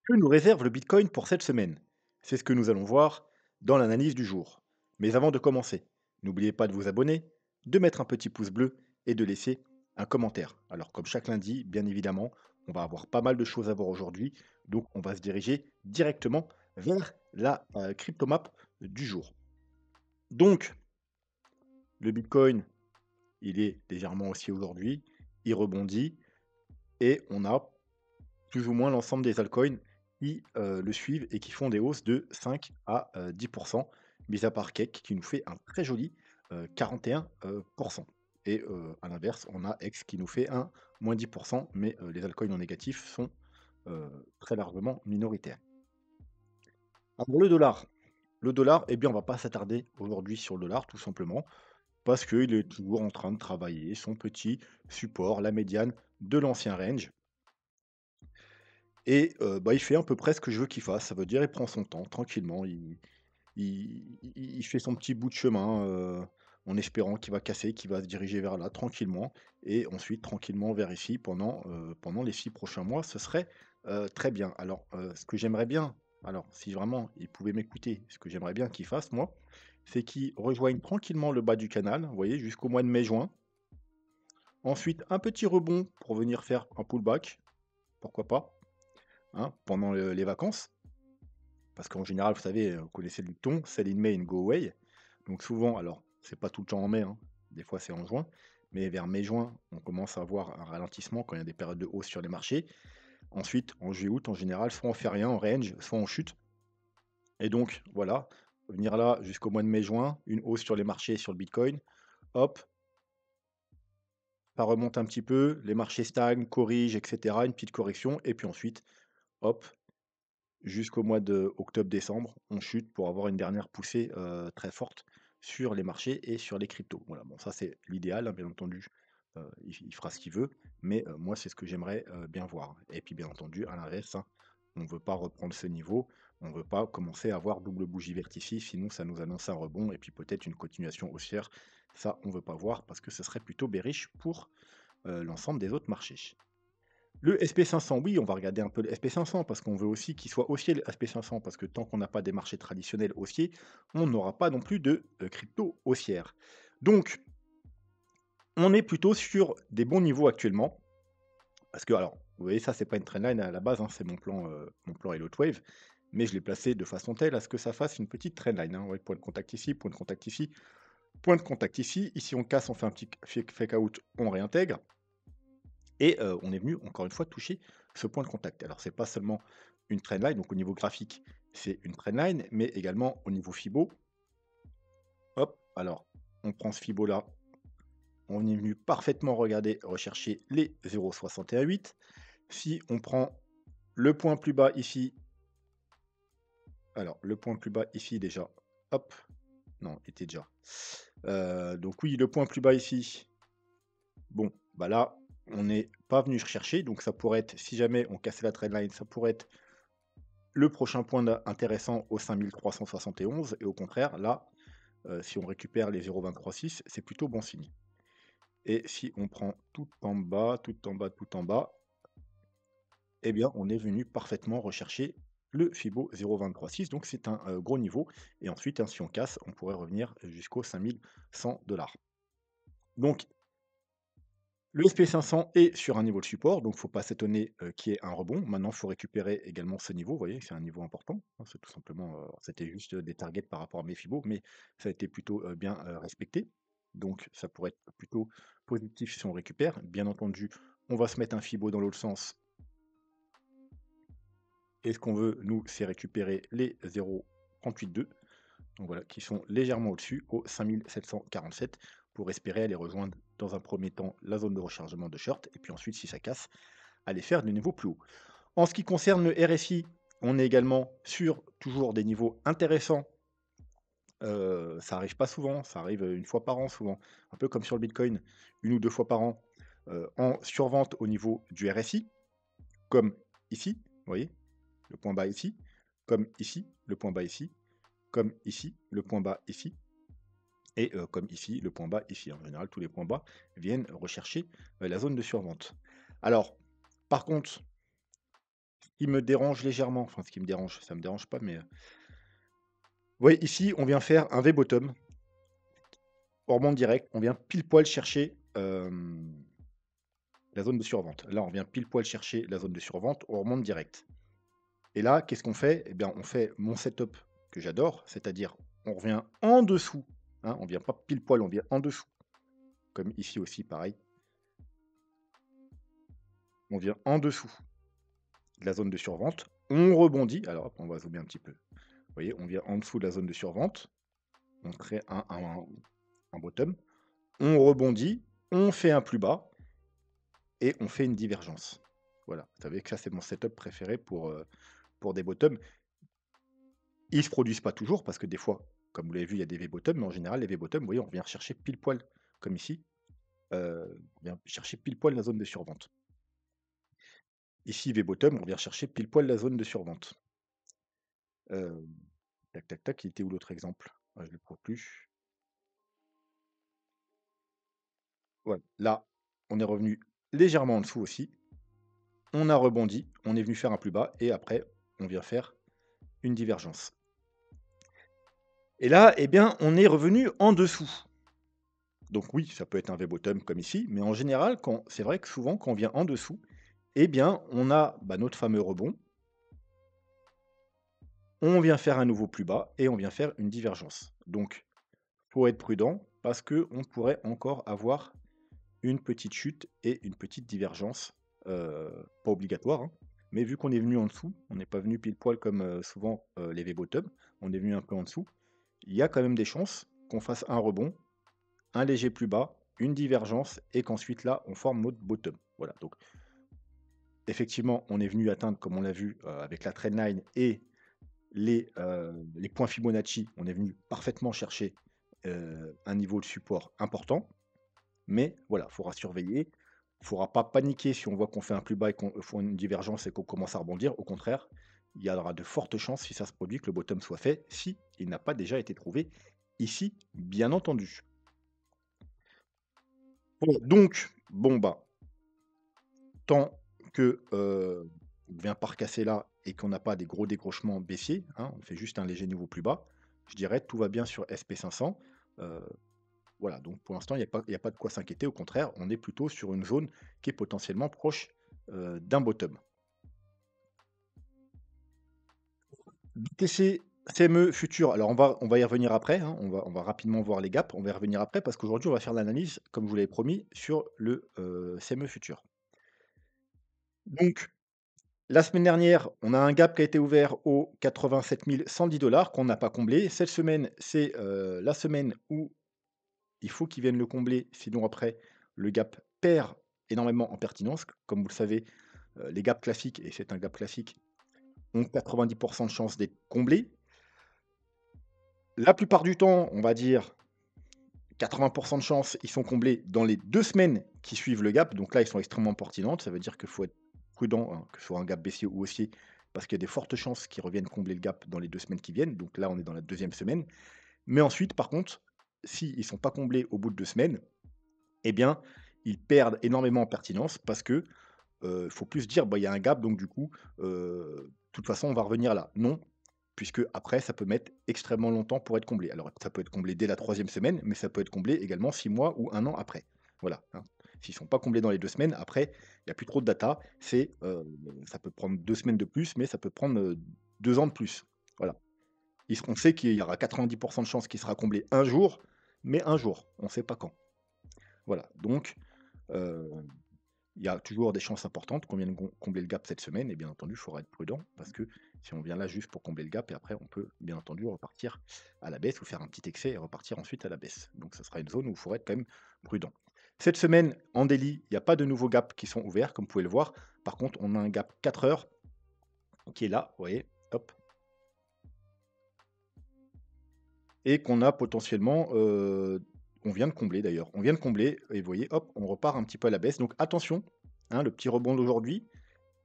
Que nous réserve le Bitcoin pour cette semaine? C'est ce que nous allons voir dans l'analyse du jour. Mais avant de commencer, n'oubliez pas de vous abonner, de mettre un petit pouce bleu et de laisser un commentaire. Alors comme chaque lundi, bien évidemment, on va avoir pas mal de choses à voir aujourd'hui, donc on va se diriger directement vers la cryptomap du jour. Donc, le Bitcoin, il est légèrement haussier aujourd'hui, il rebondit et on a plus ou moins l'ensemble des altcoins qui, le suivent et qui font des hausses de 5 à 10 mis à part Cake qui nous fait un très joli, 41 et à l'inverse, on a X qui nous fait un moins 10 mais les altcoins en négatif sont, très largement minoritaires. Alors le dollar, eh bien, on va pas s'attarder aujourd'hui sur le dollar tout simplement parce qu'il est toujours en train de travailler son petit support, la médiane de l'ancien range. Et bah, il fait à peu près ce que je veux qu'il fasse. Ça veut dire il prend son temps tranquillement, il fait son petit bout de chemin, en espérant qu'il va casser, qu'il va se diriger vers là tranquillement et ensuite tranquillement vers ici pendant les 6 prochains mois. Ce serait, très bien. Alors, ce que j'aimerais bien, alors si vraiment il pouvait m'écouter, ce que j'aimerais bien qu'il fasse moi, c'est qu'il rejoigne tranquillement le bas du canal, vous voyez? Jusqu'au mois de mai-juin. Ensuite un petit rebond pour venir faire un pullback, pourquoi pas, hein, pendant les vacances. Parce qu'en général, vous savez, vous connaissez le dicton: «Sell in May and go away». Donc souvent, alors c'est pas tout le temps en mai, hein, des fois c'est en juin, mais vers mai-juin, on commence à avoir un ralentissement quand il y a des périodes de hausse sur les marchés. Ensuite, en juillet-août, en général, soit on fait rien en range, soit on chute et donc voilà, venir là jusqu'au mois de mai-juin, une hausse sur les marchés, sur le bitcoin, hop, ça remonte un petit peu, les marchés stagnent, corrigent et cetera, une petite correction et puis ensuite, hop, jusqu'au mois de octobre-décembre, on chute pour avoir une dernière poussée, très forte sur les marchés et sur les cryptos. Voilà, bon ça c'est l'idéal, hein, bien entendu, il fera ce qu'il veut, mais moi c'est ce que j'aimerais, bien voir et puis bien entendu à l'inverse, hein, on ne veut pas reprendre ce niveau, on ne veut pas commencer à avoir double bougie verticille, sinon ça nous annonce un rebond et puis peut-être une continuation haussière. Ça, on ne veut pas voir parce que ce serait plutôt bearish pour, l'ensemble des autres marchés. Le SP500, oui, on va regarder un peu le SP500 parce qu'on veut aussi qu'il soit haussier le SP500 parce que tant qu'on n'a pas des marchés traditionnels haussiers, on n'aura pas non plus de crypto haussière. Donc, on est plutôt sur des bons niveaux actuellement parce que, alors, vous voyez, ça, c'est pas une trendline à la base, hein, c'est mon plan Elliott Wave, mais je l'ai placé de façon telle à ce que ça fasse une petite trendline. Hein. Ouais, point de contact ici, point de contact ici, point de contact ici. Ici, on casse, on fait un petit fake out, on réintègre. Et on est venu encore une fois toucher ce point de contact. Alors c'est pas seulement une trendline, donc au niveau graphique, c'est une trendline, mais également au niveau Fibo. Hop, alors on prend ce Fibo là, on est venu parfaitement regarder, rechercher les 0,618. Si on prend le point plus bas ici, alors le point plus bas ici déjà, hop, non, il était déjà. Donc oui, le point plus bas ici, bon, bah là, on n'est pas venu rechercher, donc ça pourrait être, si jamais on cassait la trendline, ça pourrait être le prochain point intéressant au 5371 et au contraire, là, si on récupère les 0,236, c'est plutôt bon signe. Et si on prend tout en bas, tout en bas, tout en bas, eh bien, on est venu parfaitement rechercher le Fibo 0,236, donc c'est un gros niveau. Et ensuite, hein, si on casse, on pourrait revenir jusqu'aux 5100 $. Donc, le SP500 est sur un niveau de support, donc il ne faut pas s'étonner, qu'il y ait un rebond. Maintenant, il faut récupérer également ce niveau. Vous voyez, c'est un niveau important, hein, c'est tout simplement, c'était juste, des targets par rapport à mes fibos, mais ça a été plutôt, bien, respecté. Donc ça pourrait être plutôt positif si on récupère. Bien entendu, on va se mettre un fibo dans l'autre sens et ce qu'on veut, nous, c'est récupérer les 0,382, donc voilà, qui sont légèrement au-dessus, aux 5747, pour espérer aller rejoindre dans un premier temps la zone de rechargement de short, et puis ensuite, si ça casse, aller faire de niveaux plus haut. En ce qui concerne le RSI, on est également sur toujours des niveaux intéressants. Ça arrive pas souvent, ça arrive une fois par an souvent, un peu comme sur le Bitcoin, une ou deux fois par an, en survente au niveau du RSI, comme ici, vous voyez, le point bas ici, comme ici, le point bas ici, comme ici, le point bas ici, et comme ici, le point bas ici. En général, tous les points bas viennent rechercher la zone de survente. Alors, par contre, qui me dérange légèrement, enfin ce qui me dérange, ça me dérange pas, mais, ouais, ici, on vient faire un V-bottom, on remonte direct, on vient pile poil chercher, la zone de survente. Là, on vient pile poil chercher la zone de survente, on remonte direct. Et là, qu'est-ce qu'on fait? Eh bien, on fait mon setup que j'adore, c'est-à-dire on revient en dessous, hein, on vient pas pile poil, on vient en dessous, comme ici aussi pareil, on vient en dessous de la zone de survente, on rebondit, alors hop, on va zoomer un petit peu. Vous voyez, on vient en dessous de la zone de survente, on crée un bottom, on rebondit, on fait un plus bas et on fait une divergence. Voilà, vous savez que ça, c'est mon setup préféré pour des bottoms. Ils se produisent pas toujours parce que des fois, comme vous l'avez vu, il y a des V-bottom, mais en général, les V-bottom, vous voyez, on vient rechercher pile poil, comme ici, on vient chercher pile poil la zone de survente. Ici, V-bottom, on vient chercher pile poil la zone de survente. Hem, tac, tac, tac, il était où l'autre exemple? Ah, je ne le trouve plus. Voilà, là, on est revenu légèrement en dessous aussi. On a rebondi, on est venu faire un plus bas et après, on vient faire une divergence. Et là, eh bien, on est revenu en dessous. Donc oui, ça peut être un V-bottom comme ici, mais en général, quand c'est vrai que souvent, quand on vient en dessous, eh bien, on a, bah, notre fameux rebond, on vient faire un nouveau plus bas et on vient faire une divergence. Donc, faut être prudent parce que on pourrait encore avoir une petite chute et une petite divergence, pas obligatoire, hein, mais vu qu'on est venu en dessous, on n'est pas venu pile poil comme, souvent, les V-bottom, on est venu un peu en dessous. Il y a quand même des chances qu'on fasse un rebond, un léger plus bas, une divergence et qu'ensuite là, on forme notre bottom. Voilà, donc effectivement, on est venu atteindre, comme on l'a vu, avec la trendline et les points Fibonacci, on est venu parfaitement chercher, un niveau de support important. Mais voilà, il faudra surveiller. Il ne faudra pas paniquer si on voit qu'on fait un plus bas et qu'on faut une divergence et qu'on commence à rebondir. Au contraire, il y aura de fortes chances, si ça se produit, que le bottom soit fait, si il n'a pas déjà été trouvé ici, bien entendu. Bon, donc, bon, bah, tant que, on ne vient pas recasser là et qu'on n'a pas des gros décrochements baissiers, hein, on fait juste un léger niveau plus bas, je dirais tout va bien sur SP500. Heu, voilà, donc pour l'instant, il y a pas de quoi s'inquiéter. Au contraire, on est plutôt sur une zone qui est potentiellement proche, d'un bottom. BTC, CME futur, alors on va y revenir après, hein, on va rapidement voir les gaps, on va y revenir après parce qu'aujourd'hui on va faire l'analyse, comme je vous l'avais promis, sur le, CME futur. Donc la semaine dernière, on a un gap qui a été ouvert aux 87 110 qu'on n'a pas comblé. Cette semaine, c'est, la semaine où il faut qu'ils viennent le combler, sinon après le gap perd énormément en pertinence. Comme vous le savez, les gaps classiques, et c'est un gap classique, ont 90 de chances d'être comblés. La plupart du temps, on va dire 80 de chances, ils sont comblés dans les 2 semaines qui suivent le gap. Donc là, ils sont extrêmement pertinentes. Ça veut dire qu'il faut être prudent, hein, que ce soit un gap baissier ou haussier, parce qu'il y a des fortes chances qu'ils reviennent combler le gap dans les 2 semaines qui viennent. Donc là, on est dans la deuxième semaine. Mais ensuite, par contre, s'ils ne sont pas comblés au bout de 2 semaines, eh bien, ils perdent énormément en pertinence parce que, faut plus se dire: «Bah, il y a un gap donc du coup, de toute façon on va revenir là». Non, puisque après ça peut mettre extrêmement longtemps pour être comblé. Alors ça peut être comblé dès la troisième semaine, mais ça peut être comblé également 6 mois ou un an après. Voilà, hein. S'ils sont pas comblés dans les 2 semaines, après il y a plus trop de data. Ça peut prendre 2 semaines de plus, mais ça peut prendre, 2 ans de plus. Voilà. On sait qu'il y aura 90 de chances qu'il sera comblé un jour, mais un jour, on ne sait pas quand. Voilà, donc heu, il y a toujours des chances importantes qu'on vienne combler le gap cette semaine et bien entendu, il faudra être prudent parce que si on vient là juste pour combler le gap et après on peut bien entendu repartir à la baisse ou faire un petit excès et repartir ensuite à la baisse. Donc ça sera une zone où il faudra être quand même prudent. Cette semaine, en daily, il n'y a pas de nouveaux gaps qui sont ouverts, comme vous pouvez le voir. Par contre, on a un gap 4 heures qui est là, vous voyez, hop, et qu'on a potentiellement, on vient de combler d'ailleurs. On vient de combler et vous voyez, hop, on repart un petit peu à la baisse. Donc attention, hein, le petit rebond d'aujourd'hui,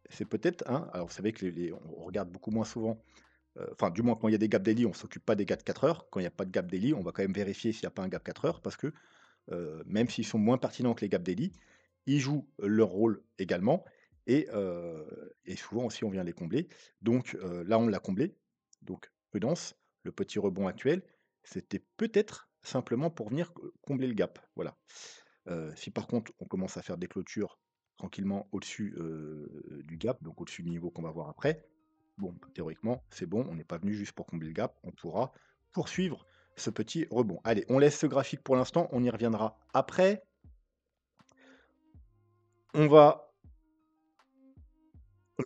c'est peut-être un, alors vous savez que on regarde beaucoup moins souvent, enfin du moins quand il y a des gaps daily, on ne s'occupe pas des gaps de 4 heures. Quand il y a pas de gap daily, on va quand même vérifier s'il y a pas un gap 4 heures parce que, même s'ils sont moins pertinents que les gaps daily, ils jouent leur rôle également et souvent aussi on vient les combler. Donc là on l'a comblé, donc prudence. Le petit rebond actuel, c'était peut-être simplement pour venir combler le gap, voilà. Si par contre on commence à faire des clôtures tranquillement au-dessus, du gap, donc au-dessus du niveau qu'on va voir après, bon, théoriquement, c'est bon, on n'est pas venu juste pour combler le gap, on pourra poursuivre ce petit rebond. Allez, on laisse ce graphique pour l'instant, on y reviendra après. On va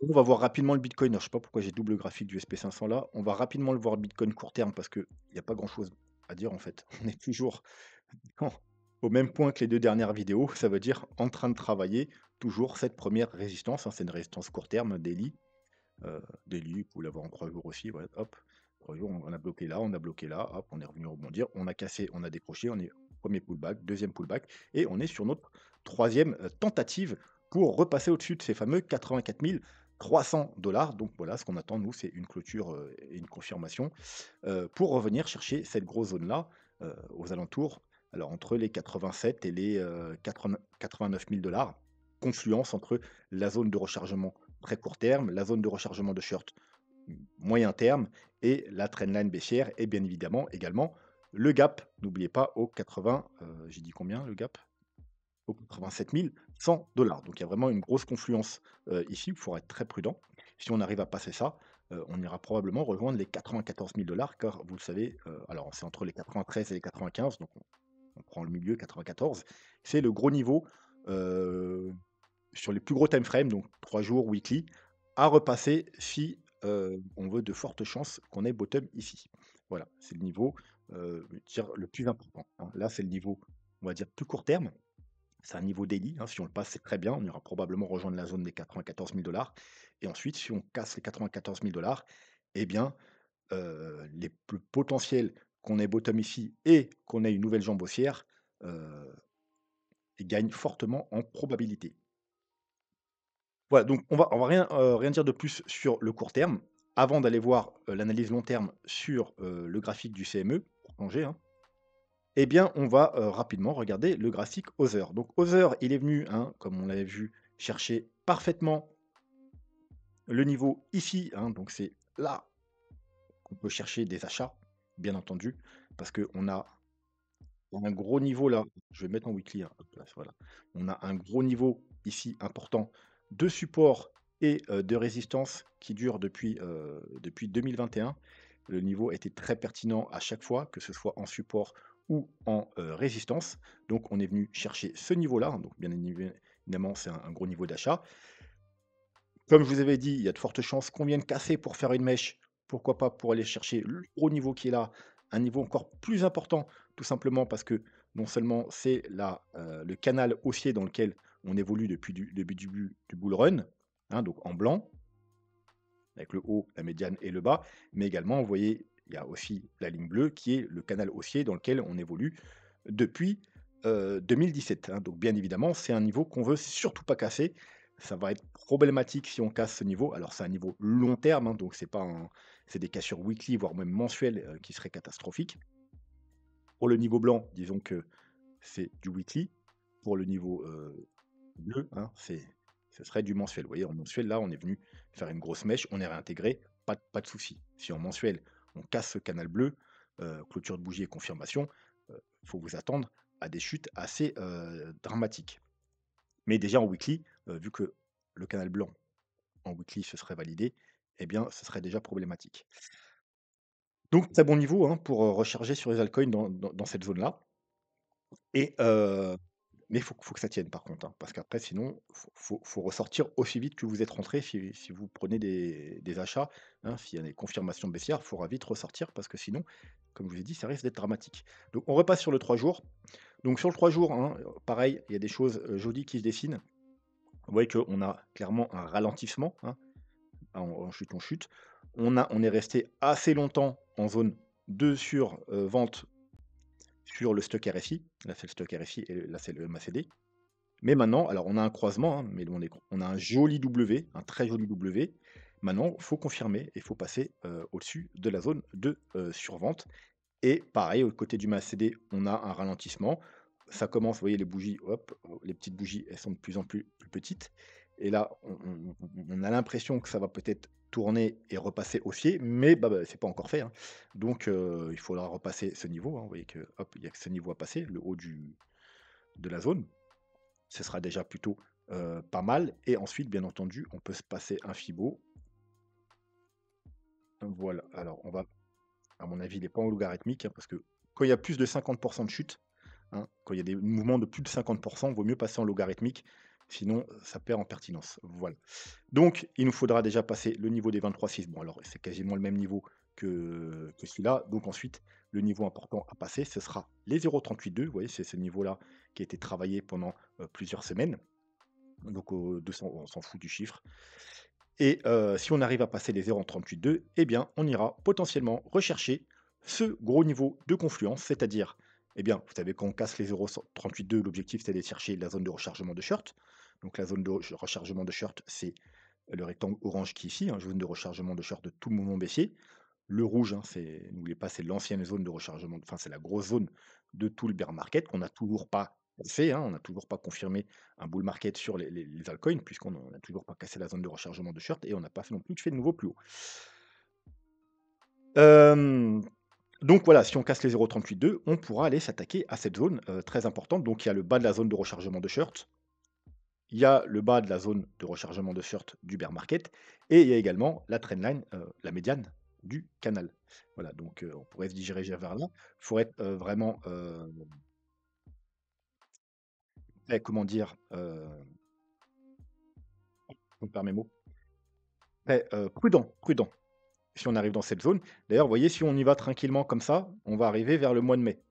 on va voir rapidement le bitcoin. Alors, je sais pas pourquoi j'ai double graphique du SP500 là. On va rapidement le voir le bitcoin court terme parce qu'il y a pas grand-chose à dire en fait. On est toujours non, au même point que les 2 dernières vidéos, ça veut dire en train de travailler toujours cette première résistance, hein, c'est une résistance court terme, daily. Daily, vous pouvez l'avoir en 3 jours aussi, ouais, hop. 3 jours, on a bloqué là, hop, on est revenu rebondir, on a cassé, on a décroché, on est premier pullback, deuxième pullback et on est sur notre troisième tentative pour repasser au-dessus de ces fameux 84 300 $. Donc voilà, ce qu'on attend nous, c'est une clôture, et une confirmation, pour revenir chercher cette grosse zone-là, aux alentours, alors entre les 87 et les, 89 000 $. Confluence entre la zone de rechargement très court terme, la zone de rechargement de short moyen terme et la trendline baissière et bien évidemment également le gap. N'oubliez pas au 80, j'ai dit combien le gap? Au 87 100 $. Donc il y a vraiment une grosse confluence, ici, il faudra être très prudent. Si on arrive à passer ça, on ira probablement rejoindre les 94 000 car vous le savez, alors c'est entre les 93 et les 95, donc on prend le milieu 94. C'est le gros niveau, heu, sur les plus gros time frames, donc 3 jours weekly, à repasser si, on veut de fortes chances qu'on ait bottom ici. Voilà, c'est le niveau, je veux dire le plus important, hein. Là, c'est le niveau, on va dire plus court terme. C'est un niveau daily, hein, si on le passe, c'est très bien, on ira probablement rejoindre la zone des 94 000 et ensuite si on casse les 94 000 eh bien, les plus potentiels qu'on ait bottom ici et qu'on ait une nouvelle jambe haussière, heu, ils gagnent fortement en probabilité. Voilà, donc on va rien dire de plus sur le court terme, avant d'aller voir, l'analyse long terme sur, le graphique du CME, pour plonger, hein. Eh bien, on va, rapidement regarder le graphique Other. Donc Other, il est venu, hein, comme on l'avait vu, chercher parfaitement le niveau ici, hein, donc c'est là qu'on peut chercher des achats, bien entendu, parce qu'on a un gros niveau là, je vais mettre en weekly, hein, hop là, voilà. On a un gros niveau ici important de support et de résistance qui dure depuis 2021. Le niveau était très pertinent à chaque fois, que ce soit en support ou en, résistance. Donc on est venu chercher ce niveau-là, hein, donc bien évidemment, c'est un gros niveau d'achat. Comme je vous avais dit, il y a de fortes chances qu'on vienne casser pour faire une mèche. Pourquoi pas pour aller chercher le gros niveau qui est là, un niveau encore plus important, tout simplement parce que non seulement c'est le canal haussier dans lequel on évolue depuis du début du bull run, hein, donc en blanc, avec le haut, la médiane et le bas, mais également, vous voyez, il y a aussi la ligne bleue qui est le canal haussier dans lequel on évolue depuis 2017, hein. Donc bien évidemment, c'est un niveau qu'on veut surtout pas casser. Ça va être problématique si on casse ce niveau. Alors c'est un niveau long terme, hein, donc c'est des cassures weekly, voire même mensuelles, qui seraient catastrophiques. Pour le niveau blanc, disons que c'est du weekly. Pour le niveau, bleu, hein, ce serait du mensuel. Vous voyez, en mensuel, là, on est venu faire une grosse mèche, on est réintégré, pas de souci. Si en mensuel, on casse ce canal bleu, clôture de bougie et confirmation, il faut vous attendre à des chutes assez, dramatiques. Mais déjà en weekly, vu que le canal blanc en weekly se serait validé, eh bien, ce serait déjà problématique. Donc très bon niveau, hein, pour, recharger sur les altcoins dans cette zone-là et mais faut que ça tienne par contre, hein, parce qu'après sinon, faut ressortir aussi vite que vous êtes rentré si vous prenez des achats, hein. S'il y a des confirmations baissières, il faudra vite ressortir parce que sinon, comme je vous ai dit, ça risque d'être dramatique. Donc on repasse sur le 3 jours. Donc sur le 3 jours, hein, pareil, il y a des choses, jolies qui se dessinent. Vous voyez qu'on a clairement un ralentissement, hein, en chute, on chute. On est resté assez longtemps en zone de vente sur le stock RSI. Là, c'est le stock RSI et là, c'est le MACD. Mais maintenant, alors on a un croisement, hein, mais on a un joli W, un très joli W. Maintenant, il faut confirmer et il faut passer, au-dessus de la zone de, survente et pareil, au côté du MACD, on a un ralentissement. Ça commence, vous voyez les bougies, hop, les petites bougies, elles sont de plus en plus petites et là, on a l'impression que ça va peut-être tourner et repasser haussier, mais c'est pas encore fait, hein. Donc il faudra repasser ce niveau, hein. Vous voyez que, hop, il y a que ce niveau à passer, le haut du de la zone. Ce sera déjà plutôt, pas mal et ensuite, bien entendu, on peut se passer un fibo. Voilà, alors on va à mon avis, il est pas en logarithmique, hein, parce que quand il y a plus de 50 de chute, hein, quand il y a des mouvements de plus de 50, vaut mieux passer en logarithmique, sinon ça perd en pertinence. Voilà. Donc il nous faudra déjà passer le niveau des 23,6. Bon alors c'est quasiment le même niveau que celui-là. Donc ensuite, le niveau important à passer, ce sera les 0,382. Vous voyez, c'est ce niveau-là qui a été travaillé pendant, plusieurs semaines. Donc 200, on s'en fout du chiffre. Et si on arrive à passer les 0,382, eh bien, on ira potentiellement rechercher ce gros niveau de confluence, c'est-à-dire, eh bien, vous savez, quand on casse les 0,382, l'objectif, c'est d'aller chercher la zone de rechargement de short. Donc la zone de rechargement de short, c'est le rectangle orange qui est ici, hein, zone de rechargement de short de tout le mouvement baissier. Le rouge, hein, c'est, n'oubliez pas, c'est l'ancienne zone de rechargement, enfin, c'est la grosse zone de tout le bear market qu'on n'a toujours pas fait, hein, on n'a toujours pas confirmé un bull market sur les altcoins, puisqu'on n'a toujours pas cassé la zone de rechargement de short et on n'a pas fait non plus de fait de nouveau plus haut. Hem, donc voilà, si on casse les 0,382, on pourra aller s'attaquer à cette zone très importante. Donc il y a le bas de la zone de rechargement de short, il y a le bas de la zone de rechargement de short du bear market et il y a également la trendline, la médiane du canal. Voilà, donc on pourrait se diriger vers là. Il faut être, vraiment, comment dire? Je perds mes mots. Très, prudent, prudent, si on arrive dans cette zone. D'ailleurs, vous voyez, si on y va tranquillement comme ça, on va arriver vers le mois de mai,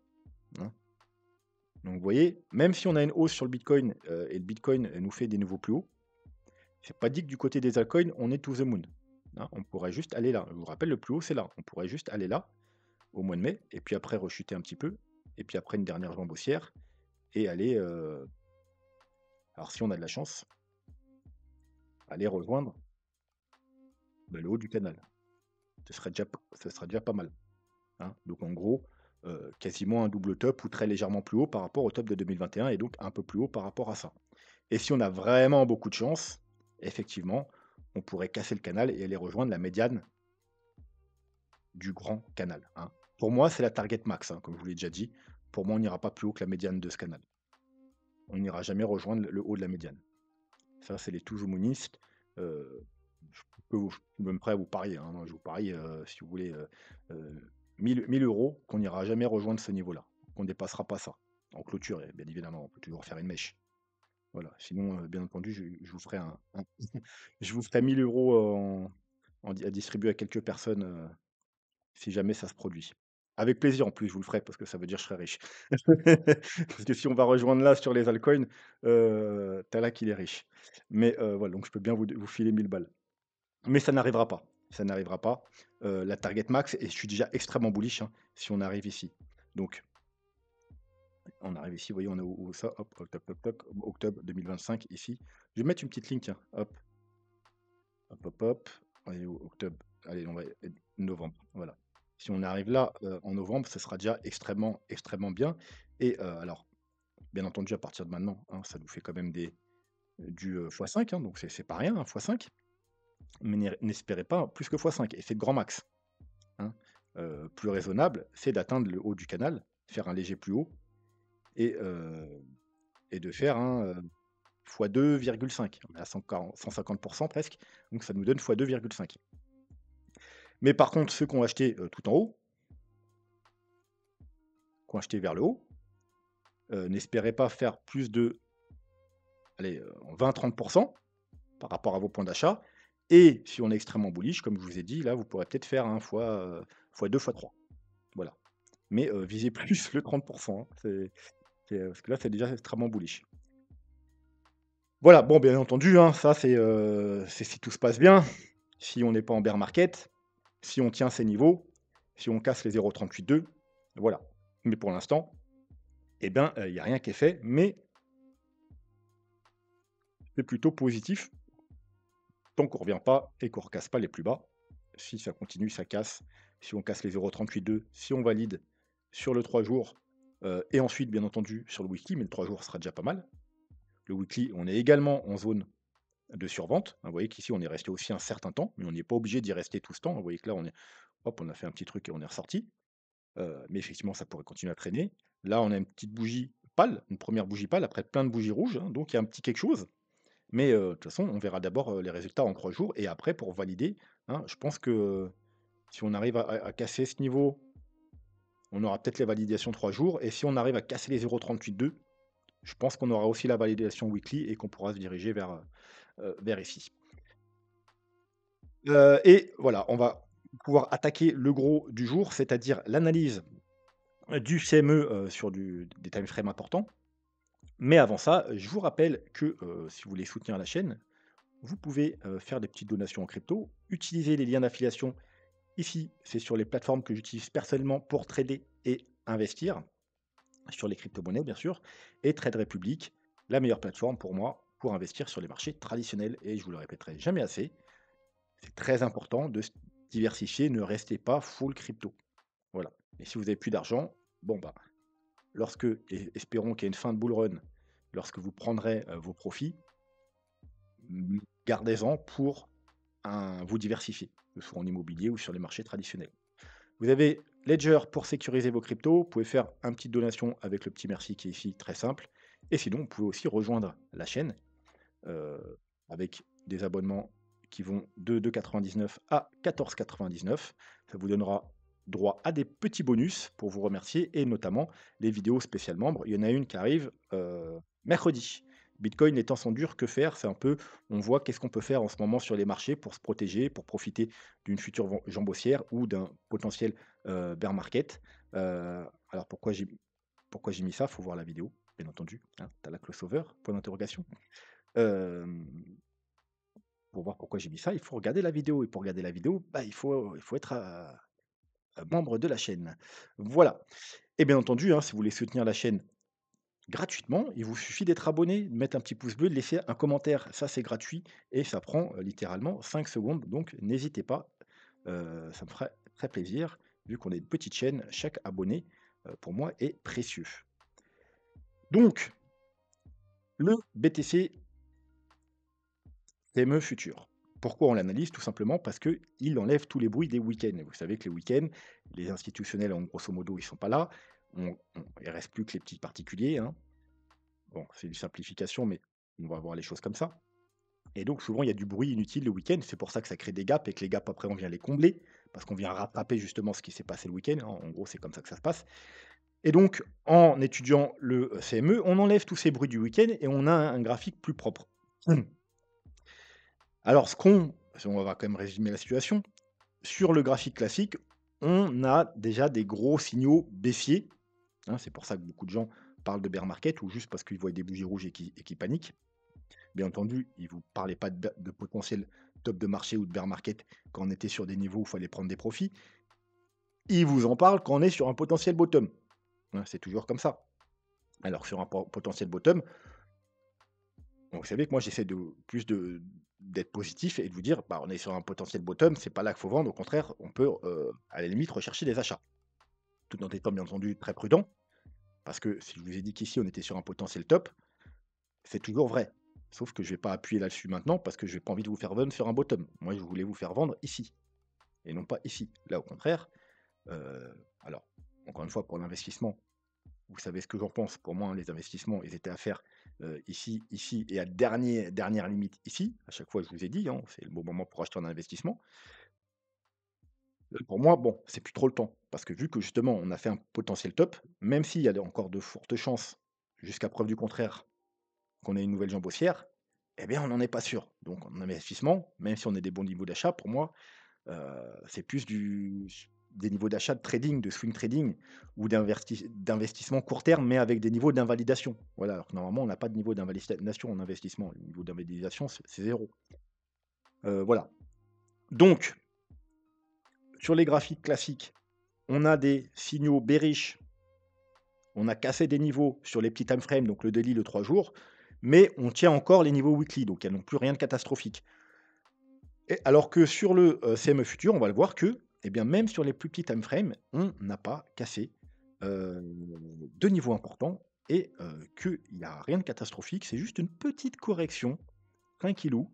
hein. Donc vous voyez, même si on a une hausse sur le bitcoin, et le bitcoin, nous fait des nouveaux plus hauts, c'est pas dit que du côté des altcoins, on est to the moon, hein. On pourrait juste aller là. Je vous rappelle, le plus haut, c'est là. On pourrait juste aller là, au mois de mai, et puis après rechuter un petit peu, et puis après une dernière jambe haussière, et aller, alors si on a de la chance, aller rejoindre, le haut du canal. Ce sera déjà pas mal, hein. Donc en gros, quasiment un double top ou très légèrement plus haut par rapport au top de 2021 et donc un peu plus haut par rapport à ça. Et si on a vraiment beaucoup de chance, effectivement, on pourrait casser le canal et aller rejoindre la médiane du grand canal, hein. Pour moi, c'est la target max, hein, comme je vous l'ai déjà dit. Pour moi, on n'ira pas plus haut que la médiane de ce canal. On n'ira jamais rejoindre le haut de la médiane. Ça, c'est les tout-communistes. Heu, je suis même prêt à vous parier, hein. Moi, je vous parie, si vous voulez, heu, 1 000 qu'on n'ira jamais rejoindre ce niveau-là, qu'on ne dépassera pas ça. En clôture, et bien évidemment, on peut toujours faire une mèche. Voilà, sinon, bien entendu, je vous ferai un je vous ferai 1 000 € à distribuer à quelques personnes, si jamais ça se produit. Avec plaisir en plus, je vous le ferai parce que ça veut dire que je serai riche. Parce que si on va rejoindre là sur les altcoins, tu là qu'il est riche. Mais voilà, donc je peux bien vous filer 1000 balles. Mais ça n'arrivera pas, ça n'arrivera pas. La target max et je suis déjà extrêmement bullish, hein, si on arrive ici. Donc on arrive ici, vous voyez, on est où ça? Hop, hop, toc, toc, toc, octobre 2025 ici. Je vais mettre une petite ligne, tiens, hop, hop, hop, hop. Allez, octobre, allez, on va novembre, voilà. Si on arrive là, en novembre, ce sera déjà extrêmement, extrêmement bien et alors, bien entendu, à partir de maintenant, hein, ça nous fait quand même du, x5, hein, donc c'est pas rien, hein, x5, mais n'espérez pas plus que x5 et c'est le grand max, hein. Plus raisonnable, c'est d'atteindre le haut du canal, faire un léger plus haut et de faire un, fois 2,5. On est à 150 presque, donc ça nous donne fois 2,5. Mais par contre, ceux qui ont acheté, tout en haut, qui ont acheté vers le haut, n'espérez pas faire plus de, allez, 20-30 par rapport à vos points d'achat et si on est extrêmement bullish, comme je vous ai dit, là, vous pourrez peut-être faire un fois 2, fois 3. Voilà. Mais visez plus le 30, hein. Parce que là, c'est déjà extrêmement bullish. Voilà, bon, bien entendu, hein, ça, c'est si tout se passe bien, si on n'est pas en bear market, si on tient ces niveaux, si on casse les 0,382, voilà. Mais pour l'instant, eh ben, il y a rien qui est fait, mais c'est plutôt positif tant qu'on ne revient pas et qu'on ne recasse pas les plus bas. Si ça continue, ça casse. Si on casse les 0,382, si on valide sur le 3 jours, et ensuite, bien entendu, sur le weekly, mais le 3 jours sera déjà pas mal. Le weekly, on est également en zone de survente, hein. Vous voyez qu'ici, on est resté aussi un certain temps, mais on n'est pas obligé d'y rester tout ce temps. Vous voyez que là, hop, on a fait un petit truc et on est ressorti. Mais effectivement, ça pourrait continuer à traîner. Là, on a une petite bougie pâle, une première bougie pâle, après plein de bougies rouges, hein, donc il y a un petit quelque chose. Mais, de toute façon, on verra d'abord, les résultats en 3 jours et après pour valider, hein, je pense que si on arrive à casser ce niveau, on aura peut-être les validations 3 jours et si on arrive à casser les 0,38,2, je pense qu'on aura aussi la validation weekly et qu'on pourra se diriger vers ici. Et voilà, on va pouvoir attaquer le gros du jour, c'est-à-dire l'analyse du CME, sur des time frames importants. Mais avant ça, je vous rappelle que, si vous voulez soutenir la chaîne, vous pouvez, faire des petites donations en crypto, utiliser les liens d'affiliation ici, c'est sur les plateformes que j'utilise personnellement pour trader et investir, sur les crypto-monnaies bien sûr, et Trade Republic, la meilleure plateforme pour moi pour investir sur les marchés traditionnels et je vous le répéterai jamais assez, c'est très important de se diversifier, ne restez pas full crypto. Voilà. Et si vous avez plus d'argent, bon bah, lorsque espérons qu'il y ait une fin de bull run, lorsque vous prendrez, vos profits, gardez-en pour vous diversifier, que ce soit en immobilier ou sur les marchés traditionnels. Vous avez Ledger pour sécuriser vos cryptos. Vous pouvez faire une petite donation avec le petit merci qui est ici, très simple. Et sinon, vous pouvez aussi rejoindre la chaîne euh, avec des abonnements qui vont de 2,99 à 14,99. Ça vous donnera droit à des petits bonus pour vous remercier et notamment les vidéos spéciales membres. Il y en a une qui arrive mercredi. Bitcoin étant son dur, que faire? C'est un peu, on voit qu'est-ce qu'on peut faire en ce moment sur les marchés pour se protéger, pour profiter d'une future jambe ou d'un potentiel bear market. Alors pourquoi j'ai mis ça? Faut voir la vidéo, bien entendu, hein. Tu as la crossover, point d'interrogation. Hem, pour voir pourquoi j'ai mis ça, il faut regarder la vidéo et pour regarder la vidéo, bah, il faut être, membre de la chaîne. Voilà et bien entendu, hein, si vous voulez soutenir la chaîne gratuitement, il vous suffit d'être abonné, de mettre un petit pouce bleu, de laisser un commentaire. Ça, c'est gratuit et ça prend, littéralement 5 secondes, donc n'hésitez pas, ça me ferait très plaisir. Vu qu'on est une petite chaîne, chaque abonné, pour moi est précieux. Donc le BTC PME Futur. Pourquoi on l'analyse? Tout simplement parce qu'il enlève tous les bruits des week-ends. Et vous savez que les week-ends, les institutionnels, en grosso modo, ils sont pas là. Il reste plus que les petits particuliers, hein. Bon, c'est une simplification, mais on va voir les choses comme ça. Et donc, souvent, il y a du bruit inutile le week-end. C'est pour ça que ça crée des gaps et que les gaps, après, on vient les combler. Parce qu'on vient rattraper justement ce qui s'est passé le week-end, hein. En gros, c'est comme ça que ça se passe. Et donc, en étudiant le CME, on enlève tous ces bruits du week-end et on a un graphique plus propre. Alors, on va quand même résumer la situation. Sur le graphique classique, on a déjà des gros signaux baissiers, hein. C'est pour ça que beaucoup de gens parlent de bear market ou juste parce qu'ils voient des bougies rouges et qui paniquent. Bien entendu, ils ne vous parlaient pas de potentiel top de marché ou de bear market quand on était sur des niveaux où il fallait prendre des profits. Ils vous en parlent quand on est sur un potentiel bottom, hein. C'est toujours comme ça. Alors, sur un potentiel bottom, donc, vous savez que moi, j'essaie d'être positif et de vous dire, bah, on est sur un potentiel bottom, c'est pas là qu'il faut vendre. Au contraire, on peut, à la limite, rechercher des achats. Tout en étant, bien entendu, très prudent. Parce que si je vous ai dit qu'ici, on était sur un potentiel top, c'est toujours vrai. Sauf que je vais pas appuyer là-dessus maintenant parce que je n'ai pas envie de vous faire vendre sur un bottom. Moi, je voulais vous faire vendre ici et non pas ici. Là, au contraire, alors, encore une fois, pour l'investissement, vous savez ce que j'en pense. Pour moi, hein, les investissements, ils étaient à faire ici, ici et à dernière limite ici. À chaque fois, je vous ai dit, hein, c'est le bon moment pour acheter un investissement. Pour moi, bon, c'est plus trop le temps. Parce que vu que justement, on a fait un potentiel top, même s'il y a encore de fortes chances, jusqu'à preuve du contraire, qu'on ait une nouvelle jambe haussière, eh bien, on n'en est pas sûr. Donc, en investissement, même si on a des bons niveaux d'achat, pour moi, c'est plus des niveaux d'achat de trading, de swing trading ou d'investissement court terme, mais avec des niveaux d'invalidation. Voilà, alors que normalement, on n'a pas de niveau d'invalidation en investissement. Le niveau d'invalidation, c'est 0. Voilà. Donc, sur les graphiques classiques, on a des signaux bearish. On a cassé des niveaux sur les petits time frames, donc le daily, le 3 jours, mais on tient encore les niveaux weekly, donc il n'y a non plus rien de catastrophique. Et alors que sur le CME futur, on va le voir que, eh bien, même sur les plus petits time frames, on n'a pas cassé de niveau important et qu'il n'y a rien de catastrophique. C'est juste une petite correction tranquillou,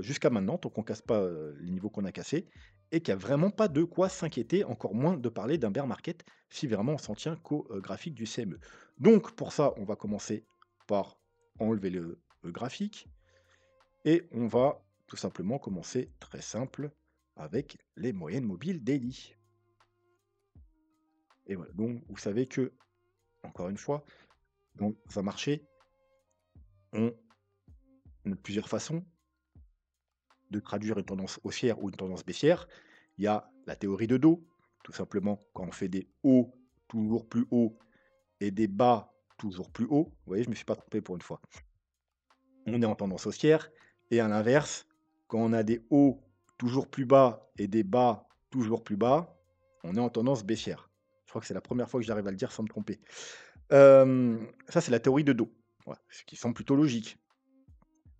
jusqu'à maintenant, tant qu'on casse pas, les niveaux qu'on a cassés et qu'il y a vraiment pas de quoi s'inquiéter, encore moins de parler d'un bear market si vraiment on s'en tient qu'au, graphique du CME. Donc pour ça, on va commencer par enlever le graphique et on va tout simplement commencer très simple avec les moyennes mobiles daily. Et voilà, donc vous savez que, encore une fois, dans un marché, on a plusieurs façons de traduire une tendance haussière ou une tendance baissière. Il y a la théorie de dos, tout simplement, quand on fait des hauts toujours plus hauts et des bas toujours plus hauts. Vous voyez, je ne me suis pas trompé pour une fois. On est en tendance haussière. Et à l'inverse, quand on a des hauts toujours plus bas et des bas toujours plus bas, on est en tendance baissière. Je crois que c'est la première fois que j'arrive à le dire sans me tromper. Ça, c'est la théorie de dos. Voilà, ce qui semble plutôt logique.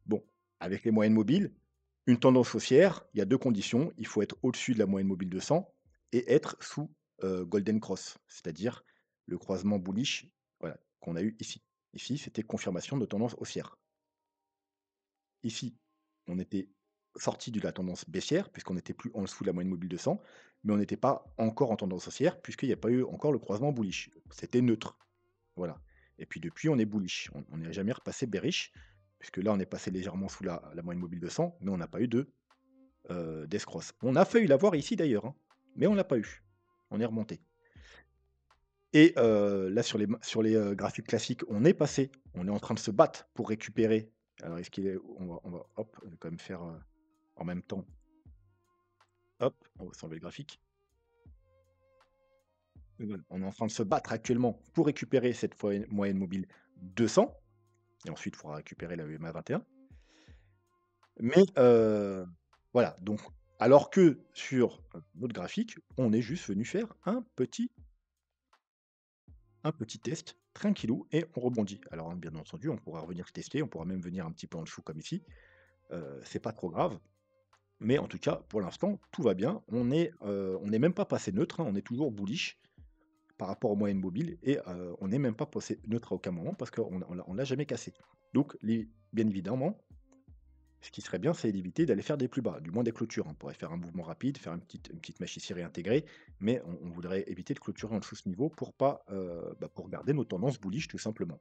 Bon, avec les moyennes mobiles, une tendance haussière, il y a 2 conditions. Il faut être au-dessus de la moyenne mobile de 100 et être sous, golden cross, c'est-à-dire le croisement bullish, voilà, qu'on a eu ici. Ici, c'était confirmation de tendance haussière. Ici, on était sorti de la tendance baissière puisqu'on n'était plus en dessous de la moyenne mobile de 100, mais on n'était pas encore en tendance haussière puisqu'il n'y a pas eu encore le croisement bullish. C'était neutre, voilà. Et puis depuis, on est bullish. On n'est jamais repassé bearish puisque là, on est passé légèrement sous la moyenne mobile de 100, mais on n'a pas eu d'escrosse. On a failli l'avoir ici d'ailleurs, hein, mais on l'a pas eu. On est remonté. Et là sur les graphiques classiques, on est en train de se battre pour récupérer. Alors est-ce qu'il est on va hop, je vais quand même faire, en même temps. Hop, on va s'enlever le graphique. Voilà, on est en train de se battre actuellement pour récupérer cette moyenne mobile 200 et ensuite il faudra récupérer la EMA 21. Mais voilà, donc alors que sur, notre graphique, on est juste venu faire un petit test tranquillou et on rebondit. Alors, hein, bien entendu, on pourra revenir tester, on pourra même venir un petit peu en dessous comme ici, c'est pas trop grave. Mais en tout cas, pour l'instant, tout va bien. On n'est même pas passé neutre, hein, on est toujours bullish par rapport aux moyennes mobiles et on n'est même pas passé neutre à aucun moment parce qu'on l'a jamais cassé. Donc bien évidemment, ce qui serait bien, c'est d'éviter d'aller faire des plus bas, du moins des clôtures. On pourrait faire un mouvement rapide, faire une petite mèche ici réintégrée, mais on voudrait éviter de clôturer en dessous de ce niveau pour pas, pour garder nos tendances bullish tout simplement.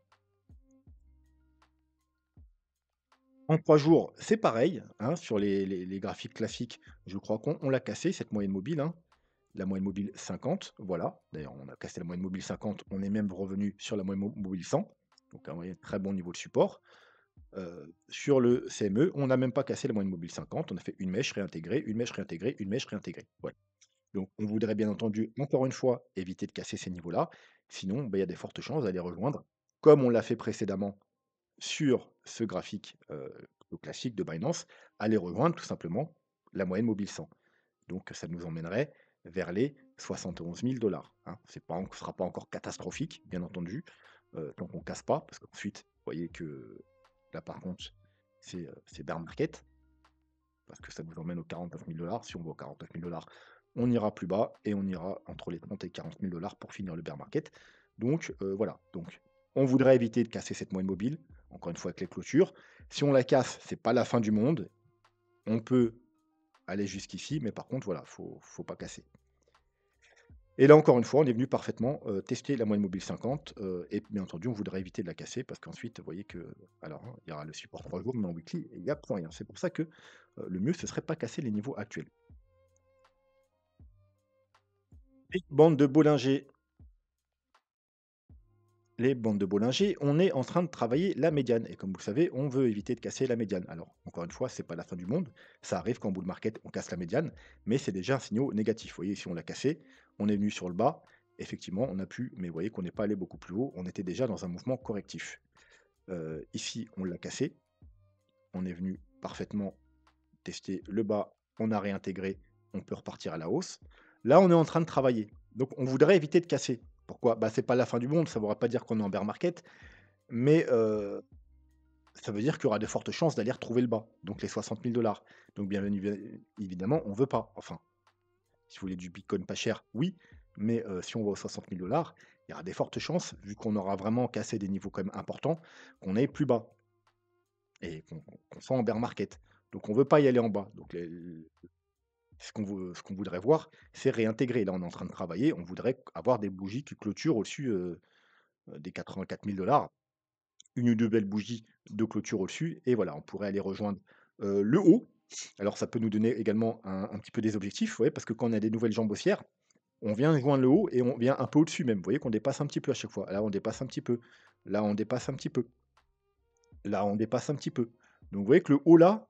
En 3 jours, c'est pareil, hein, sur les graphiques classiques, je crois qu'on l'a cassé cette moyenne mobile, hein, la moyenne mobile 50, voilà. D'ailleurs, on a cassé la moyenne mobile 50, on est même revenu sur la moyenne mobile 100, donc un très bon niveau de support. Sur le CME, on n'a même pas cassé la moyenne mobile 50, on a fait une mèche réintégrée, une mèche réintégrée, une mèche réintégrée. Voilà. Donc on voudrait bien entendu, encore une fois, éviter de casser ces niveaux-là. Sinon, il y a des fortes chances d'aller rejoindre, comme on l'a fait précédemment sur ce graphique, classique de Binance, à les rejoindre tout simplement la moyenne mobile 100. Donc ça nous emmènerait vers les 71 000 hein. Ce ne sera pas encore catastrophique, bien entendu, tant qu'on ne casse pas, parce qu'ensuite, vous voyez que là, par contre, c'est bear market, parce que ça nous emmène aux 49 000 $. Si on va aux 49 000 $, on ira plus bas et on ira entre les 30 et 40 000 $ pour finir le bear market. Donc voilà, donc on voudrait éviter de casser cette moyenne mobile, encore une fois avec les clôtures. Si on la casse, c'est pas la fin du monde. On peut aller jusqu'ici, mais par contre, voilà, faut pas casser. Et là, encore une fois, on est venu parfaitement, tester la moyenne mobile 50, et bien entendu, on voudrait éviter de la casser parce qu'ensuite, vous voyez que alors, hein, il y aura le support 3 jours, mais en weekly, il y a plus rien. C'est pour ça que, le mieux, ce serait pas casser les niveaux actuels. Et bande de Bollinger les bandes de Bollinger, on est en train de travailler la médiane et comme vous le savez, on veut éviter de casser la médiane. Alors, encore une fois, c'est pas la fin du monde, ça arrive qu'en bull market, on casse la médiane, mais c'est déjà un signal négatif. Vous voyez, si on l'a cassé, on est venu sur le bas, effectivement, on a pu, mais vous voyez qu'on n'est pas allé beaucoup plus haut, on était déjà dans un mouvement correctif. Ici, on l'a cassé, on est venu parfaitement tester le bas, on a réintégré, on peut repartir à la hausse. Là, on est en train de travailler. Donc, on voudrait éviter de casser. Pourquoi? Bah, c'est pas la fin du monde, ça ne voudra pas dire qu'on est en bear market, mais ça veut dire qu'il y aura de fortes chances d'aller retrouver le bas, donc les 60 000 $. Donc bien évidemment, on veut pas. Enfin, si vous voulez du bitcoin pas cher, oui, mais si on va aux 60 000 $, il y aura des fortes chances, vu qu'on aura vraiment cassé des niveaux quand même importants, qu'on aille plus bas. et qu'on soit en bear market. Donc on veut pas y aller en bas. Donc ce qu'on voudrait voir, c'est réintégrer. Là, on est en train de travailler, on voudrait avoir des bougies qui clôturent au-dessus, des 84 000 $. Une ou 2 belles bougies de clôture au-dessus et voilà, on pourrait aller rejoindre, le haut. Alors ça peut nous donner également un petit peu des objectifs, vous voyez? Parce que quand on a des nouvelles jambes haussières, on vient joindre le haut et on vient un peu au-dessus même. Vous voyez qu'on dépasse un petit peu à chaque fois. Là, on dépasse un petit peu. Là, on dépasse un petit peu. Là, on dépasse un petit peu. Donc vous voyez que le haut là,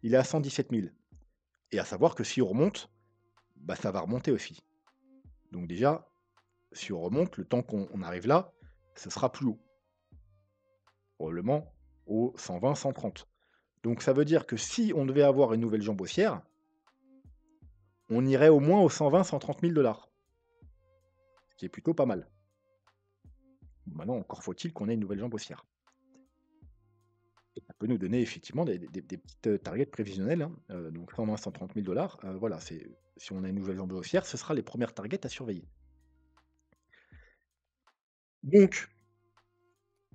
il est à 117 000 et à savoir que si on remonte, bah, ça va remonter aussi. Donc déjà, si on remonte, le temps qu'on arrive là, ce sera plus haut, probablement au 120-130. Donc ça veut dire que si on devait avoir une nouvelle jambe haussière, on irait au moins aux 120-130 000 $, ce qui est plutôt pas mal. Maintenant, encore faut-il qu'on ait une nouvelle jambe haussière. Et ça peut nous donner effectivement des petites targets prévisionnelles, hein, donc 120-130 000 $. Voilà, si on a une nouvelle jambe haussière, ce sera les premières targets à surveiller. Donc,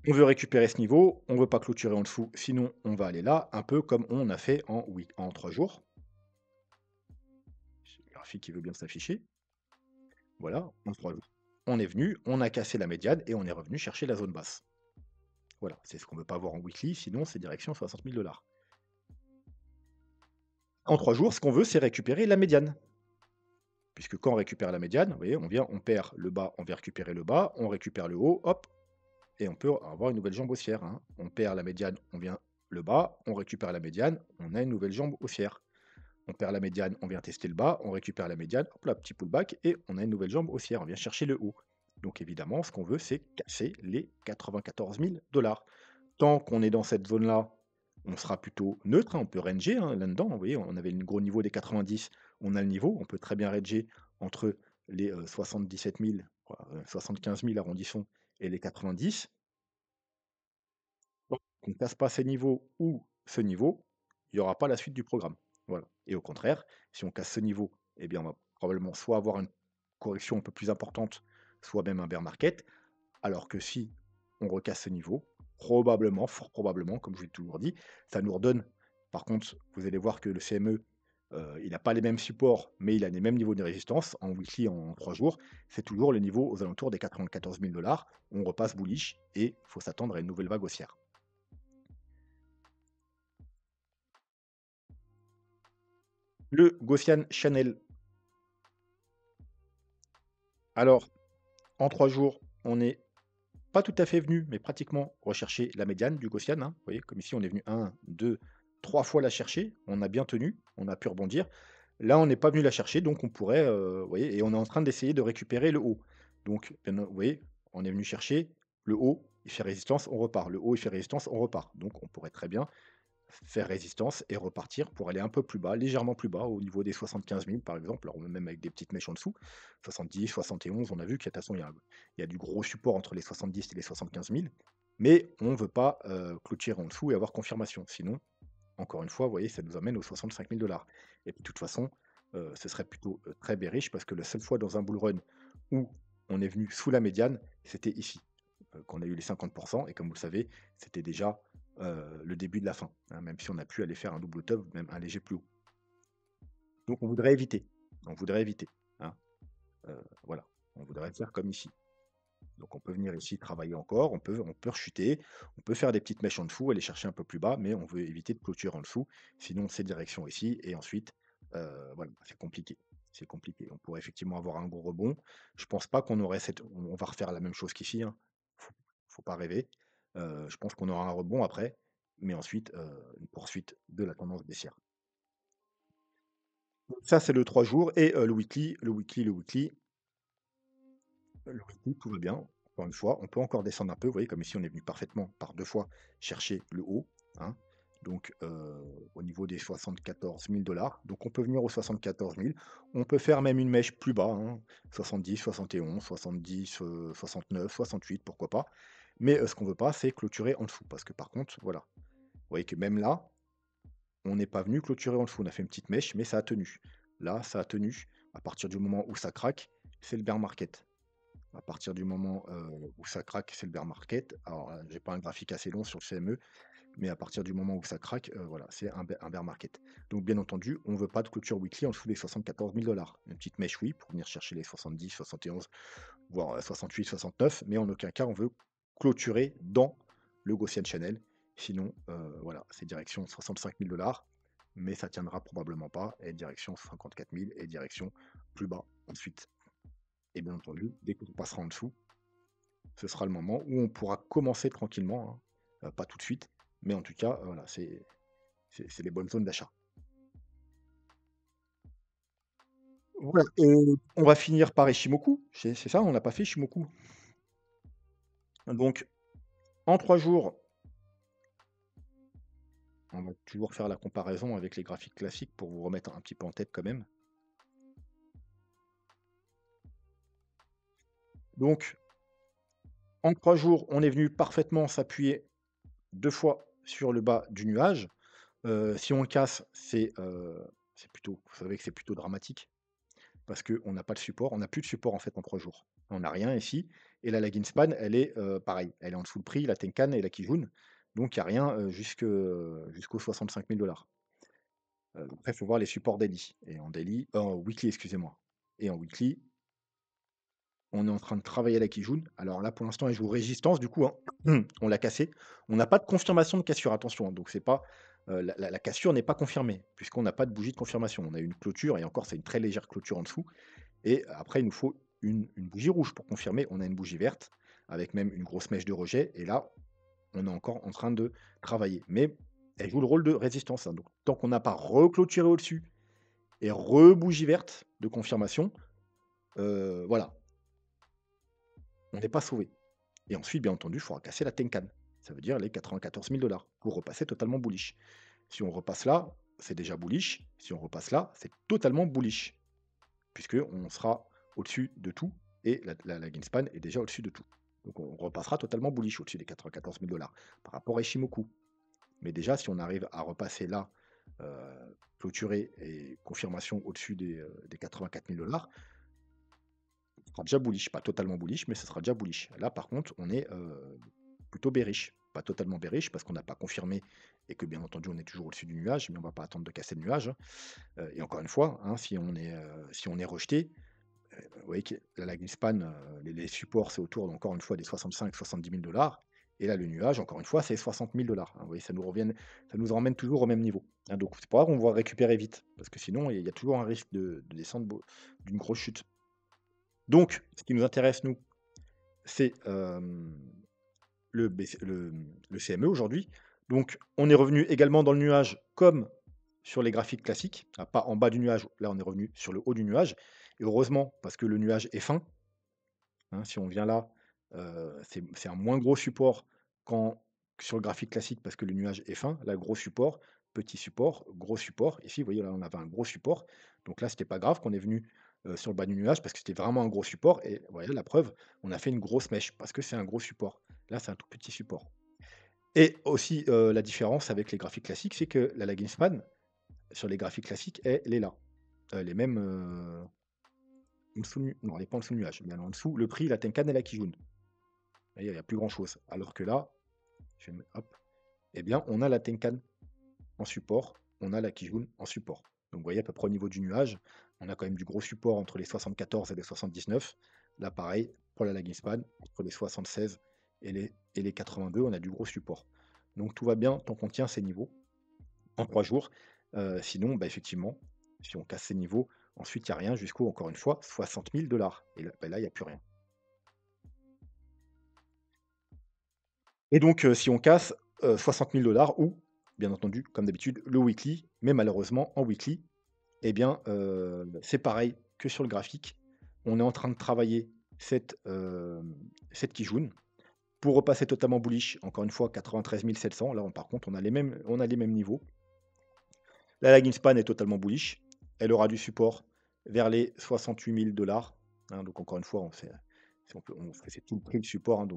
on veut récupérer ce niveau, on ne veut pas clôturer en dessous, sinon on va aller là, un peu comme on a fait en 3 jours. J'ai le graphique qui veut bien s'afficher. Voilà, en 3 jours. On est venu, on a cassé la médiane et on est revenu chercher la zone basse. Voilà, c'est ce qu'on ne veut pas voir en weekly, sinon c'est direction 60 000 $. En 3 jours, ce qu'on veut, c'est récupérer la médiane. Puisque quand on récupère la médiane, vous voyez, on perd le bas, on vient récupérer le bas, on récupère le haut, hop, et on peut avoir une nouvelle jambe haussière, hein. On perd la médiane, on vient le bas, on récupère la médiane, on a une nouvelle jambe haussière. On perd la médiane, on vient tester le bas, on récupère la médiane, hop là, petit pullback, et on a une nouvelle jambe haussière, on vient chercher le haut. Donc évidemment, ce qu'on veut, c'est casser les 94 000 $. Tant qu'on est dans cette zone-là, on sera plutôt neutre, hein, on peut ranger hein, là-dedans. Vous voyez, on avait le gros niveau des 90, on a le niveau, on peut très bien ranger entre les 77 000, 75 000 arrondissons et les 90. Tant qu'on ne casse pas ces niveaux ou ce niveau, il n'y aura pas la suite du programme. Voilà. Et au contraire, si on casse ce niveau, eh bien, on va probablement soit avoir une correction un peu plus importante, soit même un bear market. Alors que si on recasse ce niveau, probablement, fort probablement, comme je vous l'ai toujours dit, ça nous redonne. Par contre, vous allez voir que le CME, il n'a pas les mêmes supports, mais il a les mêmes niveaux de résistance. En weekly, en 3 jours, c'est toujours le niveau aux alentours des 94 000 $. On repasse bullish et il faut s'attendre à une nouvelle vague haussière. Le Gaussian Channel. Alors, en 3 jours, on n'est pas tout à fait venu, mais pratiquement rechercher la médiane du Gaussian, hein. Vous voyez, comme ici, on est venu 1, 2, 3 fois la chercher. On a bien tenu, on a pu rebondir. Là, on n'est pas venu la chercher, donc on pourrait, vous voyez, et on est en train d'essayer de récupérer le haut. Donc, vous voyez, on est venu chercher le haut, il fait résistance, on repart. Le haut, il fait résistance, on repart. Donc, on pourrait très bien faire résistance et repartir pour aller un peu plus bas, légèrement plus bas, au niveau des 75 000 par exemple, alors même avec des petites mèches en dessous, 70, 71, on a vu qu'il y a, de toute façon, il y a du gros support entre les 70 et les 75 000, mais on ne veut pas clôturer en dessous et avoir confirmation. Sinon, encore une fois, vous voyez, ça nous amène aux 65 000 $. Et puis, de toute façon, ce serait plutôt très bearish parce que la seule fois dans un bull run où on est venu sous la médiane, c'était ici, qu'on a eu les 50%. Et comme vous le savez, c'était déjà le début de la fin, hein, même si on a pu aller faire un double top, même un léger plus haut. Donc, on voudrait éviter. On voudrait éviter, hein, voilà. On voudrait faire comme ici. Donc on peut venir ici travailler encore, on peut rechuter, on peut faire des petites mèches en dessous, aller chercher un peu plus bas, mais on veut éviter de clôturer en dessous. Sinon, c'est direction ici, et ensuite, voilà, c'est compliqué. C'est compliqué. On pourrait effectivement avoir un gros rebond. Je pense pas qu'on aurait cette. On va refaire la même chose qu'ici, hein. Faut pas rêver. Je pense qu'on aura un rebond après, mais ensuite, une poursuite de la tendance baissière. Donc ça, c'est le 3 jours et le weekly, tout va bien. Encore une fois, on peut encore descendre un peu. Vous voyez, comme ici, on est venu parfaitement par 2 fois chercher le haut, hein. Donc, au niveau des 74 000 $. Donc, on peut venir aux 74 000. On peut faire même une mèche plus bas, hein, 70, 71, 70, 69, 68, pourquoi pas. Mais ce qu'on veut pas, c'est clôturer en dessous. Parce que par contre, voilà, vous voyez que même là, on n'est pas venu clôturer en dessous. On a fait une petite mèche, mais ça a tenu. Là, ça a tenu. À partir du moment où ça craque, c'est le bear market. À partir du moment, où ça craque, c'est le bear market. Alors, j'ai pas un graphique assez long sur le CME, mais à partir du moment où ça craque, voilà, c'est un bear market. Donc bien entendu, on ne veut pas de clôture weekly en dessous des 74 000 $. Une petite mèche, oui, pour venir chercher les 70, 71, voire 68, 69, mais en aucun cas on veut clôturer dans le Gaussian Channel. Sinon, voilà, c'est direction 65 000 $, mais ça tiendra probablement pas, et direction 54 000 et direction plus bas ensuite. Et bien entendu, dès qu'on passera en dessous, ce sera le moment où on pourra commencer tranquillement, hein, pas tout de suite, mais en tout cas, voilà, c'est les bonnes zones d'achat. Voilà, et on va finir par Ishimoku, c'est ça? On n'a pas fait Ishimoku? Donc en 3 jours, on va toujours faire la comparaison avec les graphiques classiques pour vous remettre un petit peu en tête quand même. Donc en 3 jours, on est venu parfaitement s'appuyer 2 fois sur le bas du nuage. Si on le casse, c'est plutôt, vous savez que c'est plutôt dramatique. Parce qu'on n'a pas de support, on n'a plus de support en fait en 3 jours. On n'a rien ici et la lagging span, elle est, pareil, elle est en dessous le prix, la Tenkan et la Kijun, donc il y a rien, jusqu'aux 65 000 $. Après, il faut voir les supports daily et en weekly, excusez-moi, et en weekly, on est en train de travailler la Kijun. Alors là, pour l'instant, elle joue résistance du coup, hein. On l'a cassée. On n'a pas de confirmation de cassure, attention, hein, donc c'est pas, la cassure n'est pas confirmée puisqu'on n'a pas de bougie de confirmation. On a une clôture et encore, c'est une très légère clôture en dessous. Et après, il nous faut une bougie rouge pour confirmer. On a une bougie verte avec même une grosse mèche de rejet. Et là, on est encore en train de travailler. Mais elle joue le rôle de résistance, hein. Donc, tant qu'on n'a pas reclôturé au-dessus et rebougie verte de confirmation, voilà, on n'est pas sauvé. Et ensuite, bien entendu, il faudra casser la Tenkan. Ça veut dire les 94 000 $ pour repasser totalement bullish. Si on repasse là, c'est déjà bullish. Si on repasse là, c'est totalement bullish, puisqu'on sera au-dessus de tout et la Greenspan est déjà au-dessus de tout. Donc on repassera totalement bullish au-dessus des 94 000 $ par rapport à Ishimoku. Mais déjà, si on arrive à repasser là, clôturer et confirmation au-dessus des 84 000 $, ce sera déjà bullish. Pas totalement bullish, mais ce sera déjà bullish. Là, par contre, on est plutôt bearish. Pas totalement bearish parce qu'on n'a pas confirmé et que bien entendu on est toujours au-dessus du nuage, mais on ne va pas attendre de casser le nuage, hein. Et encore une fois, hein, si on est rejeté, vous voyez que la lagging span, les supports, c'est autour, encore une fois, des 65-70 000 $. Et là, le nuage, encore une fois, c'est 60 000 $, hein. Vous voyez, ça nous emmène toujours au même niveau, hein. Donc, c'est pas grave, on va récupérer vite, parce que sinon, il y a toujours un risque de descendre d'une grosse chute. Donc, ce qui nous intéresse, nous, c'est le CME aujourd'hui. Donc, on est revenu également dans le nuage comme sur les graphiques classiques, ah, pas en bas du nuage. Là, on est revenu sur le haut du nuage. Et heureusement, parce que le nuage est fin, hein. Si on vient là, c'est un moins gros support qu'en sur le graphique classique parce que le nuage est fin. Là, gros support, petit support, gros support. Ici, vous voyez, là, on avait un gros support. Donc là, c'était pas grave qu'on est venu sur le bas du nuage parce que c'était vraiment un gros support. Et voilà la preuve, on a fait une grosse mèche parce que c'est un gros support. Là, c'est un tout petit support. Et aussi, la différence avec les graphiques classiques, c'est que la lagging span, sur les graphiques classiques, elle est là. Elle est même, en dessous du non, elle est pas en dessous du nuage, mais elle est en dessous le prix, la Tenkan et la Kijun. Vous voyez, il y a plus grand chose. Alors que là, je vais me hop, eh bien, on a la Tenkan en support, on a la Kijun en support. Donc vous voyez, à peu près au niveau du nuage, on a quand même du gros support entre les 74 et les 79. Là, pareil, pour la lagging span, entre les 76 et les 82, on a du gros support. Donc tout va bien tant qu'on tient ces niveaux en 3 jours. Sinon, bah, effectivement, si on casse ces niveaux, ensuite il n'y a rien jusqu'au, encore une fois, 60 000 $. Et là, bah, là, il n'y a plus rien. Et donc, si on casse 60 000 $ ou, bien entendu, comme d'habitude, le weekly, mais malheureusement, en weekly, eh bien, c'est pareil que sur le graphique. On est en train de travailler cette Kijun pour repasser totalement bullish. Encore une fois, 93 700. Là, par contre, on a les mêmes niveaux. La lagging span est totalement bullish. Elle aura du support vers les 68 000 $, hein. Donc encore une fois, c'est tout le prix du support, hein.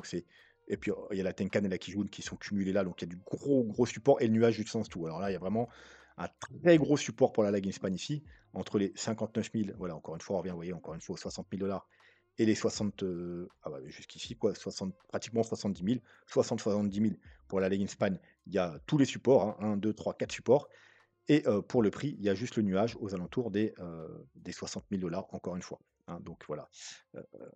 Et puis il y a la Tenkan et la Kijun qui sont cumulées là, donc il y a du gros gros support et le nuage du sens tout. Alors là, il y a vraiment un très gros support pour la lagging span ici, entre les 59 000, voilà, encore une fois, on revient, vous voyez, encore une fois aux 60 000 $ et les 60, ah bah, jusqu'ici quoi, 60 pratiquement 70 000, 60-70 000 pour la Leggings Span. Il y a tous les supports, hein, 1, 2, 3, 4 supports et pour le prix, il y a juste le nuage aux alentours des 60 000 encore une fois, hein, donc voilà.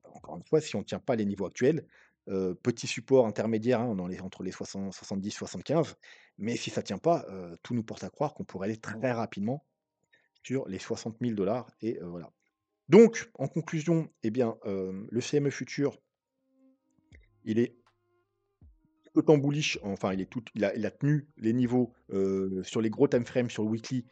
Encore une fois, si on ne tient pas les niveaux actuels, petit support intermédiaire, hein, entre les 60-70-75, mais si ça ne tient pas, tout nous porte à croire qu'on pourrait aller très rapidement sur les 60 000 et voilà. Donc en conclusion, eh bien, le CME futur, il est autant bullish, enfin il a tenu les niveaux, sur les gros time frames, sur le weekly,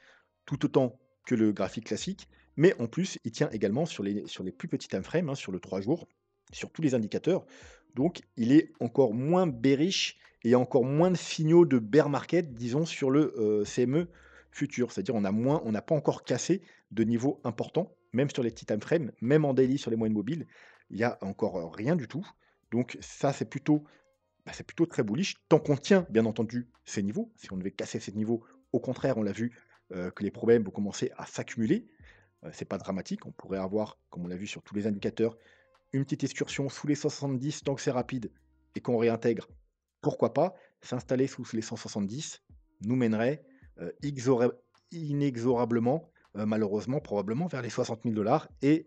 tout autant que le graphique classique, mais en plus, il tient également sur les plus petits time frames, hein, sur le 3 jours, sur tous les indicateurs. Donc il est encore moins bearish et il y a encore moins de signaux de bear market, disons, sur le, CME futur. C'est-à-dire on n'a pas encore cassé de niveaux importants, même sur les petits time frames, même en daily sur les moyennes mobiles, il y a encore, rien du tout. Donc ça, c'est plutôt très bullish, tant qu'on tient, bien entendu, ces niveaux. Si on devait casser ces niveaux, au contraire, on l'a vu, que les problèmes vont commencer à s'accumuler. C'est pas dramatique, on pourrait avoir, comme on l'a vu sur tous les indicateurs, une petite excursion sous les 70 tant que c'est rapide et qu'on réintègre, pourquoi pas? S'installer sous les 170 nous mènerait, inexorablement, malheureusement, probablement vers les 60 000 et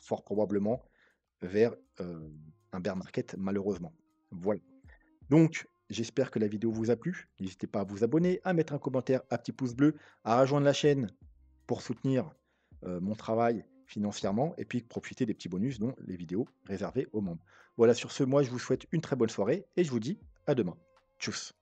fort probablement vers, un bear market malheureusement. Voilà. Donc, j'espère que la vidéo vous a plu. N'hésitez pas à vous abonner, à mettre un commentaire, un petit pouce bleu, à rejoindre la chaîne pour soutenir, mon travail financièrement et puis profiter des petits bonus, dont les vidéos réservées aux membres. Voilà, sur ce, moi, je vous souhaite une très bonne soirée et je vous dis à demain. Tchuss.